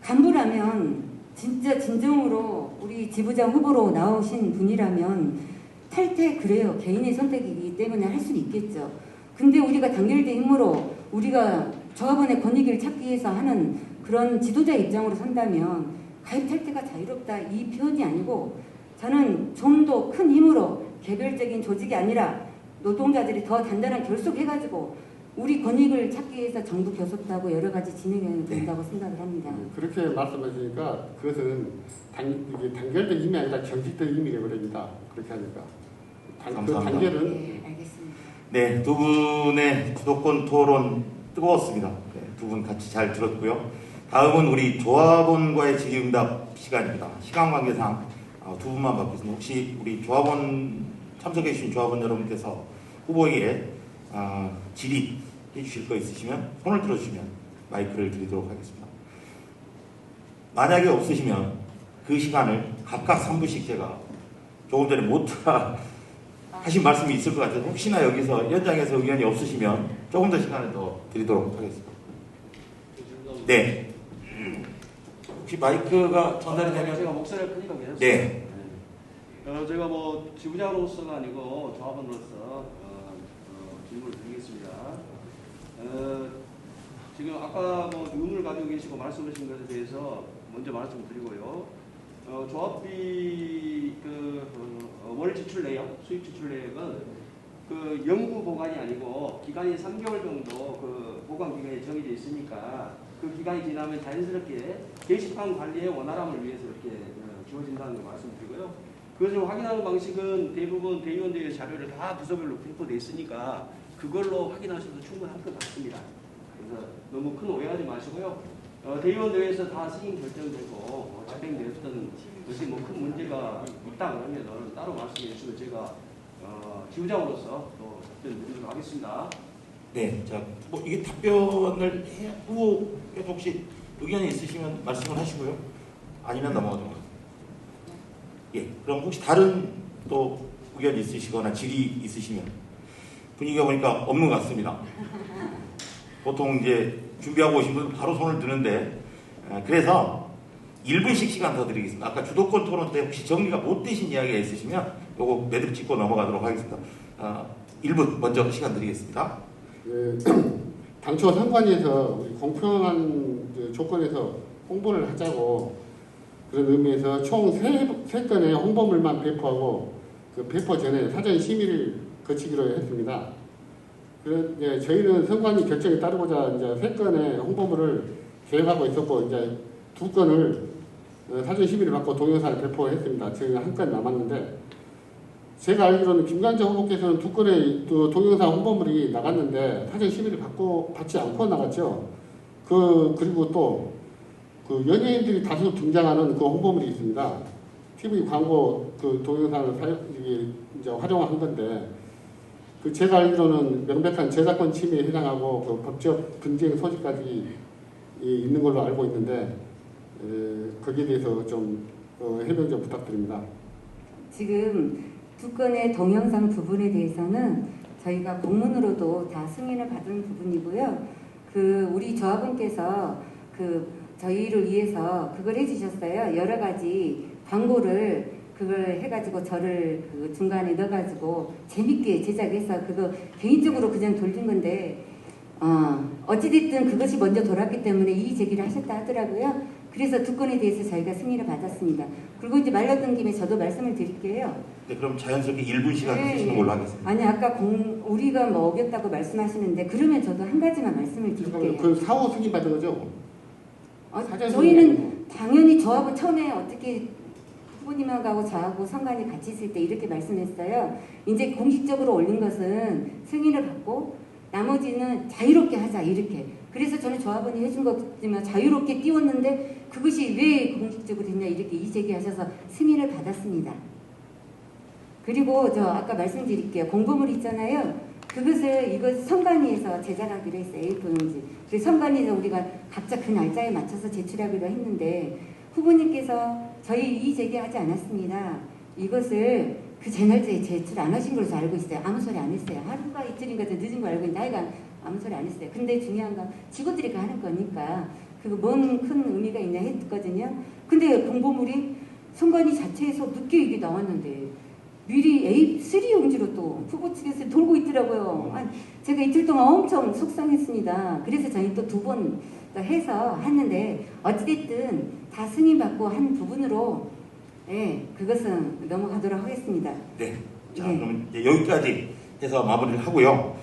간부라면 진짜 진정으로 우리 지부장 후보로 나오신 분이라면 탈퇴 그래요. 개인의 선택이기 때문에 할 수는 있겠죠. 근데 우리가 단결된 힘으로 우리가 조합원의 권익을 찾기 위해서 하는 그런 지도자 입장으로 선다면 가입 탈퇴가 자유롭다 이 표현이 아니고 저는 좀 더 큰 힘으로 개별적인 조직이 아니라 노동자들이 더 단단한 결속해가지고 우리 권익을 찾기 위해서 정부 교섭도 여러 가지 진행해야 된다고 생각을 합니다. 그렇게 말씀하시니까 그것은 이게 단결된 힘이 아니라 정직된 힘이 되어버립니다. 그렇게 하니까. 그 단결은 네, 알겠습니다. 네, 두 분의 주도권 토론 뜨거웠습니다. 네, 두 분 같이 잘 들었고요. 다음은 우리 조합원과의 질의응답 시간입니다. 시간 관계상 두 분만 받겠습니다. 혹시 우리 조합원 참석해 주신 조합원 여러분께서 후보에게 질의해 주실 거 있으시면 손을 들어주시면 마이크를 드리도록 하겠습니다. 만약에 없으시면 그 시간을 각각 3분씩 제가 조금 전에 못 하신 말씀이 있을 것 같아서 혹시나 여기서 현장에서 의견이 없으시면 조금 더 시간을 더 드리도록 하겠습니다. 네. 혹시 마이크가 전달이 되면 제가 목소리가 크니까 계속 네. 제가 뭐 지부장으로서가 아니고 조합원으로서 질문을 드리겠습니다. 지금 아까 뭐 의문을 가지고 계시고 말씀하신 것에 대해서 먼저 말씀드리고요. 조합비 월 지출 내역, 수입 지출 내역은 그 영구 보관이 아니고 기간이 3개월 정도 그 보관 기간이 정해져 있으니까 그 기간이 지나면 자연스럽게 게시판 관리의 원활함을 위해서 이렇게 주어진다는 걸 말씀드리고요. 그것을 확인하는 방식은 대부분 대의원대회 자료를 다 부서별로 분포되어 있으니까 그걸로 확인하셔도 충분할 것 같습니다. 그래서 너무 큰 오해하지 마시고요. 대의원대회에서 다 승인 결정되고 집행되었던 것이 뭐 큰 문제가 있다 그러면 따로 말씀해 주시면 제가 지부장으로서 또 답변 드리도록 하겠습니다. 네, 자, 뭐 이게 답변을 후보께서 혹시 의견이 있으시면 말씀을 하시고요. 아니면 넘어가도록 하겠습니다. 예, 그럼 혹시 다른 또 의견 있으시거나 질의 있으시면 분위기가 보니까 없는 것 같습니다. 보통 이제 준비하고 오신 분은 바로 손을 드는데 그래서 1분씩 시간 더 드리겠습니다. 아까 주도권 토론 때 혹시 정리가 못 되신 이야기가 있으시면 요거 매듭 짓고 넘어가도록 하겠습니다. 1분 먼저 시간 드리겠습니다. 당초 선관위에서 우리 공평한 조건에서 홍보를 하자고 그런 의미에서 총 3건의 홍보물만 배포하고 그 배포 전에 사전 심의를 거치기로 했습니다. 저희는 선관위 결정에 따르고자 이제 3건의 홍보물을 계획하고 있었고 이제 2건을 사전 심의를 받고 동영상을 배포했습니다. 저희는 1건 남았는데 제가 알기로는 김관재 후보께서는 2건의 동영상 홍보물이 나갔는데 사전 심의를 받지 않고 나갔죠. 그리고 또 그 연예인들이 다수 등장하는 그 홍보물이 있습니다. TV 광고 그 동영상을 이제 활용한 건데 제가 알기로는 명백한 저작권 침해에 해당하고 그 법적 분쟁 소지까지 있는 걸로 알고 있는데 거기에 대해서 좀 해명 좀 부탁드립니다. 지금 2건의 동영상 부분에 대해서는 저희가 공문으로도 다 승인을 받은 부분이고요. 우리 조합원께서 저희를 위해서 그걸 해주셨어요. 여러 가지 광고를 그걸 해가지고 저를 중간에 넣어가지고 재밌게 제작해서 그거 개인적으로 그냥 돌린 건데 어찌됐든 그것이 먼저 돌았기 때문에 이의 제기를 하셨다 하더라고요. 그래서 2건에 대해서 저희가 승인을 받았습니다. 그리고 이제 말렸던 김에 저도 말씀을 드릴게요. 네, 그럼 자연스럽게 1분 시간 주시는 걸로 하겠습니다. 아니 아까 우리가 뭐 어겼다고 말씀하시는데 그러면 저도 한 가지만 말씀을 드릴게요. 그 사후 승인 받은 거죠? 저희는 당연히 저하고 처음에 어떻게 후보님하고 저하고 상관이 같이 있을 때 이렇게 말씀했어요. 이제 공식적으로 올린 것은 승인을 받고 나머지는 자유롭게 하자 이렇게. 그래서 저는 조합원이 해준 거지만 자유롭게 띄웠는데 그것이 왜 공식적으로 됐냐 이렇게 이의제기하셔서 승인을 받았습니다. 그리고 저 아까 말씀드릴게요. 공보물 있잖아요. 이것 선관위에서 제작하기로 했어요. A4용지. 그래서 선관위에서 우리가 각자 그 날짜에 맞춰서 제출하기로 했는데 후보님께서 저희 이의 제기하지 않았습니다. 이것을 제 날짜에 제출 안 하신 걸로 알고 있어요. 아무 소리 안 했어요. 하루가 이틀인가 더 늦은 거 알고 있는데 하여간 아무 소리 안 했어요. 근데 중요한 건 직원들이 하는 거니까 그거 뭔 큰 의미가 있냐 했거든요. 근데 공보물이 선관위 자체에서 늦게 이게 나왔는데 미리 A3 용지로 또 후보 측에서 돌고 있더라고요. 제가 이틀 동안 엄청 속상했습니다. 그래서 저희 또 2번 해서 했는데 어찌됐든 다 승인받고 한 부분으로 그것은 넘어가도록 하겠습니다. 네. 자, 그럼 이제 여기까지 해서 마무리를 하고요.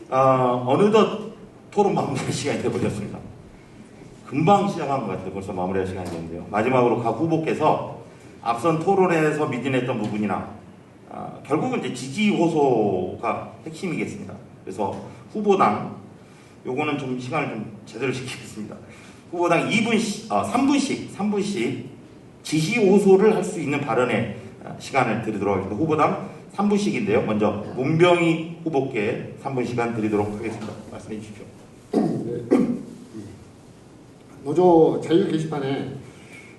어느덧 토론 마무리할 시간이 되어버렸습니다. 금방 시작한 것 같아요. 벌써 마무리할 시간이 됐는데요. 마지막으로 각 후보께서 앞선 토론에서 미진했던 부분이나 결국은 이제 지지 호소가 핵심이겠습니다. 그래서 후보당 요거는 좀 시간을 좀 제대로 지키겠습니다. 후보당 3분씩 지지 호소를 할 수 있는 발언의 시간을 드리도록 하겠습니다. 후보당 3분씩인데요. 먼저 문병희 후보께 3분 시간 드리도록 하겠습니다. 말씀해 주십시오. 네. 노조 자유 게시판에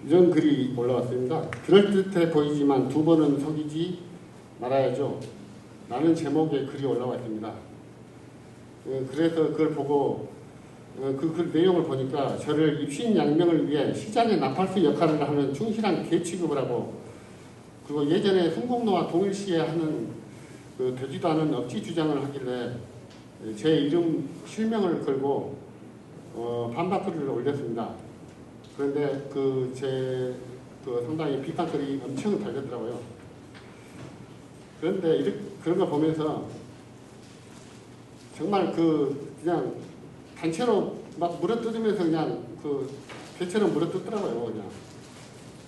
이런 글이 올라왔습니다. 그럴듯해 보이지만 2번은 속이지 말아야죠. 라는 제목의 글이 올라와 있습니다. 그래서 그걸 보고 그 내용을 보니까 저를 입신양명을 위해 시장의 나팔수 역할을 하는 충실한 개 취급을 하고 그리고 예전에 송공로와 동일시에 하는 되지도 않은 억지 주장을 하길래 제 이름 실명을 걸고 반박글을 올렸습니다. 그런데 상당히 비판글이 엄청 달렸더라고요. 그런데 그런 거 보면서 정말 그냥 단체로 막 물어뜯으면서 그냥 개처럼 물어뜯더라고요. 그냥.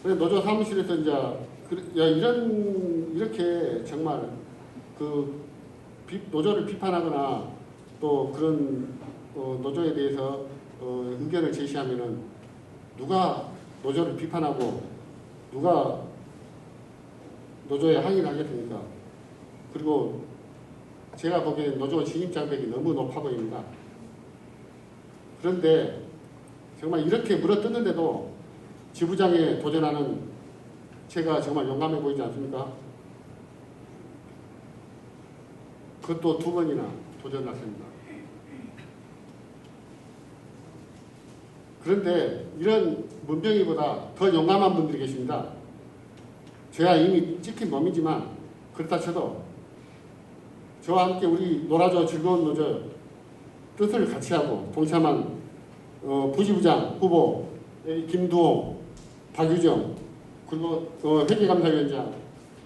그래서 노조 사무실에서 이제 이렇게 정말 노조를 비판하거나 또 그런 노조에 대해서 의견을 제시하면은 누가 노조를 비판하고 누가 노조에 항의를 하겠습니까? 그리고 제가 보기엔 노조 진입 장벽이 너무 높아 보입니다. 그런데 정말 이렇게 물어뜯는데도 지부장에 도전하는 제가 정말 용감해 보이지 않습니까? 그것도 2번이나 도전했습니다. 그런데 이런 문병희보다 더 용감한 분들이 계십니다. 제가 이미 찍힌 몸이지만 그렇다 쳐도 저와 함께 우리 놀아줘 즐거운 노조 뜻을 같이 하고 동참한 부지부장 후보 김두홍, 박유정, 그리고 회계감사위원장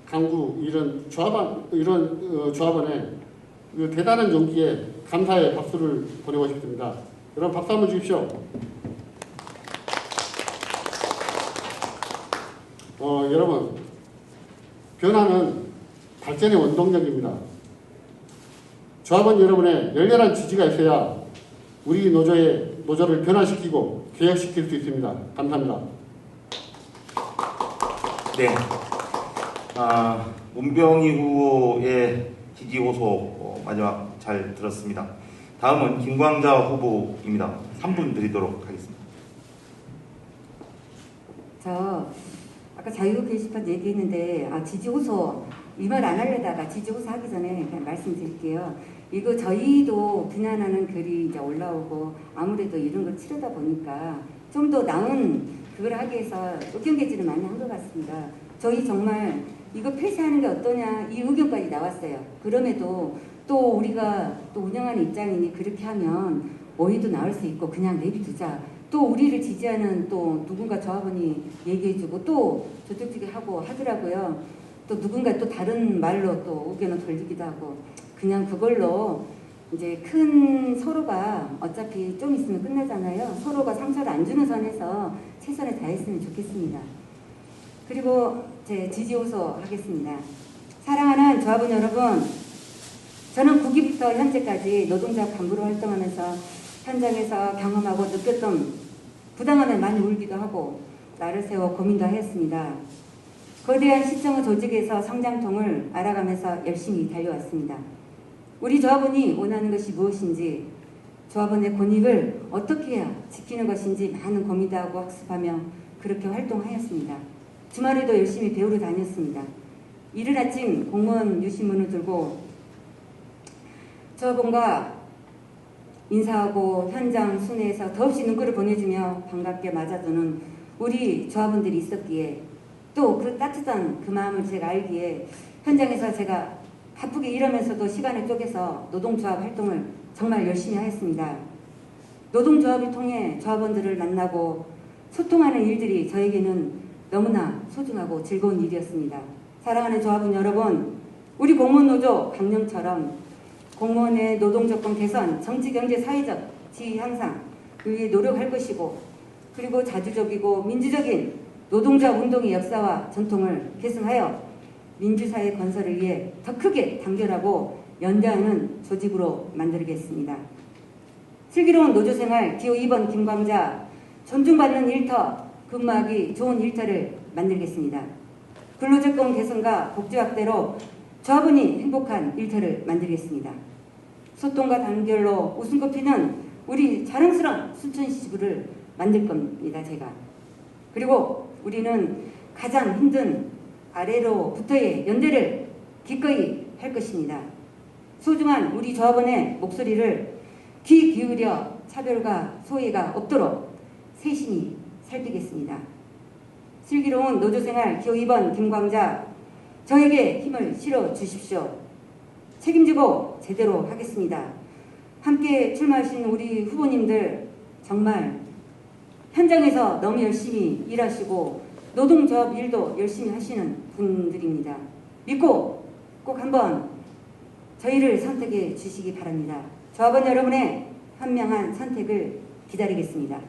강구 이런 조합원의 그 대단한 용기에 감사의 박수를 보내고 싶습니다. 여러분 박수 한번 주십시오. 여러분 변화는 발전의 원동력입니다. 조합원 여러분의 열렬한 지지가 있어야 우리 노조를 변화시키고 개혁시킬 수 있습니다. 감사합니다. 네. 문병희 후보의 지지 호소 마지막 잘 들었습니다. 다음은 김광자 후보입니다. 3분 드리도록 하겠습니다. 저 아까 자유 게시판 얘기했는데 지지 호소 이 말 안 하려다가 지지 호소 하기 전에 그냥 말씀드릴게요. 이거 저희도 비난하는 글이 이제 올라오고 아무래도 이런 걸 치르다 보니까 좀 더 나은 그걸 하기 위해서 의견 개진을 많이 한 것 같습니다. 저희 정말 이거 폐쇄하는 게 어떠냐 이 의견까지 나왔어요. 그럼에도 또 우리가 또 운영하는 입장이니 그렇게 하면 오해도 나올 수 있고 그냥 내비두자. 또 우리를 지지하는 또 누군가 조합원이 얘기해주고 또 저쪽 쪽에 하고 하더라고요. 또 누군가 또 다른 말로 또 의견을 돌리기도 하고 그냥 그걸로 이제 큰 서로가 어차피 좀 있으면 끝나잖아요. 서로가 상처를 안 주는 선에서 최선을 다했으면 좋겠습니다. 그리고 제 지지 호소 하겠습니다. 사랑하는 조합원 여러분, 저는 9기부터 현재까지 노동자 간부로 활동하면서 현장에서 경험하고 느꼈던 부당함에 많이 울기도 하고 나를 세워 고민도 하였습니다. 거대한 시청의 조직에서 성장통을 알아가면서 열심히 달려왔습니다. 우리 조합원이 원하는 것이 무엇인지, 조합원의 권익을 어떻게 해야 지키는 것인지 많은 고민도 하고 학습하며 그렇게 활동하였습니다. 주말에도 열심히 배우러 다녔습니다. 이른 아침 공무원 유신문을 들고 조합원과 인사하고 현장 순회에서 더없이 눈물을 보내주며 반갑게 맞아주는 우리 조합원들이 있었기에 또 그 따뜻한 그 마음을 제가 알기에 현장에서 제가 바쁘게 일하면서도 시간을 쪼개서 노동조합 활동을 정말 열심히 하였습니다. 노동조합을 통해 조합원들을 만나고 소통하는 일들이 저에게는 너무나 소중하고 즐거운 일이었습니다. 사랑하는 조합원 여러분, 우리 공무원노조 강령처럼 공무원의 노동조건 개선, 정치, 경제, 사회적 지위 향상 위해 노력할 것이고 그리고 자주적이고 민주적인 노동자 운동의 역사와 전통을 계승하여 민주사회 건설을 위해 더 크게 단결하고 연대하는 조직으로 만들겠습니다. 슬기로운 노조생활 기호 2번 김광자, 존중받는 일터, 근무하기 좋은 일터를 만들겠습니다. 근로조건 개선과 복지 확대로 조합원이 행복한 일터를 만들겠습니다. 소통과 단결로 웃음꽃 피는 우리 자랑스러운 순천시 지부를 만들 겁니다. 제가. 그리고 우리는 가장 힘든 아래로부터의 연대를 기꺼이 할 것입니다. 소중한 우리 조합원의 목소리를 귀 기울여 차별과 소외가 없도록 세심히 살피겠습니다. 슬기로운 노조생활 기호 2번 김광자, 저에게 힘을 실어 주십시오. 책임지고 제대로 하겠습니다. 함께 출마하신 우리 후보님들 정말 현장에서 너무 열심히 일하시고 노동조합 일도 열심히 하시는 분들입니다. 믿고 꼭 한번 저희를 선택해 주시기 바랍니다. 조합원 여러분의 현명한 선택을 기다리겠습니다.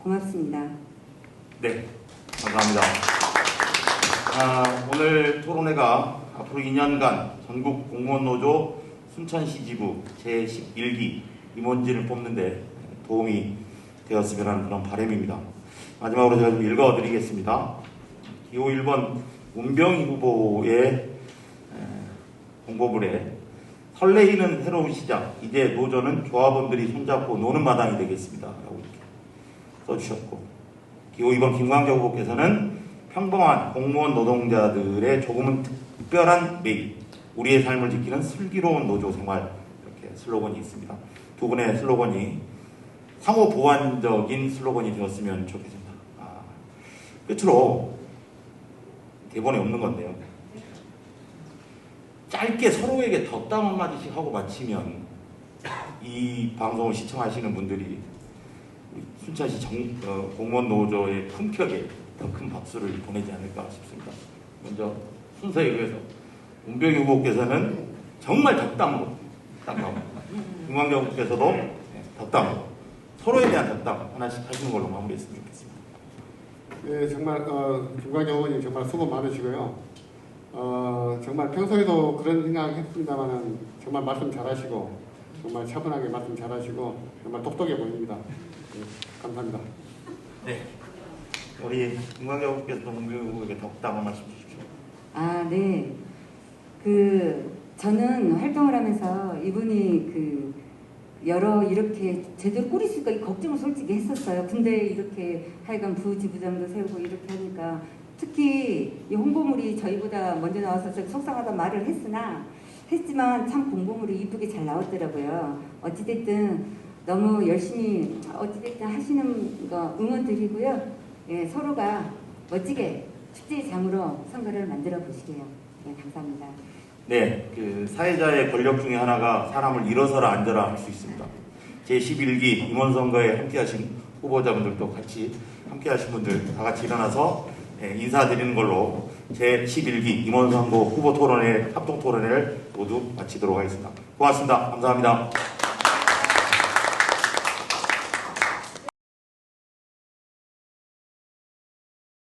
고맙습니다. 네, 감사합니다. 오늘 토론회가 앞으로 2년간 전국 공무원노조 순천시 지부 제11기 임원진을 뽑는데 도움이 되었으면 하는 그런 바람입니다. 마지막으로 제가 좀 읽어드리겠습니다. 기호 1번 문병희 후보의 공보물에 설레이는 새로운 시작, 이제 노조는 조합원들이 손잡고 노는 마당이 되겠습니다. 라고 이렇게 써주셨고, 기호 2번 김광자 후보께서는 평범한 공무원 노동자들의 조금은 특별한 매일, 우리의 삶을 지키는 슬기로운 노조 생활, 이렇게 슬로건이 있습니다. 두 분의 슬로건이 상호 보완적인 슬로건이 되었으면 좋겠습니다. 끝으로 대본에 없는 건데요. 짧게 서로에게 덕담 한마디씩 하고 마치면 이 방송을 시청하시는 분들이 우리 순천시 공무원 노조의 품격에 더 큰 박수를 보내지 않을까 싶습니다. 먼저 순서에 의해서 문병희 후보께서는 정말 덕담으로 김광자 후보께서도 덕담으로 서로에 대한 덕담 하나씩 하시는 걸로 마무리했으면 좋겠습니다. 네, 정말 김광자 의원님 정말 수고 많으시고요. 정말 평소에도 그런 생각했습니다만은 정말 말씀 잘하시고 정말 차분하게 말씀 잘하시고 정말 똑똑해 보입니다. 네, 감사합니다. 네, 우리 김광자 후보께서도 문병희 후보에게 덕담 한 말씀 주십시오. 아, 네. 저는 활동을 하면서 이분이 여러 이렇게 제대로 꾸리실까 이 걱정을 솔직히 했었어요. 근데 이렇게 하여간 부지부장도 세우고 이렇게 하니까 특히 이 홍보물이 저희보다 먼저 나와서 속상하다 말을 했지만 참 공보물이 이쁘게 잘 나왔더라고요. 어찌됐든 너무 열심히 어찌됐든 하시는 거 응원드리고요. 예, 서로가 멋지게 축제의 장으로 선거를 만들어 보시게요. 네, 감사합니다. 네, 사회자의 권력 중에 하나가 사람을 일어서라 앉아라 할 수 있습니다. 제11기 임원선거에 함께하신 후보자분들도 같이 함께하신 분들 다 같이 일어나서 인사드리는 걸로 제11기 임원선거 후보 토론회 합동 토론회를 모두 마치도록 하겠습니다. 고맙습니다. 감사합니다.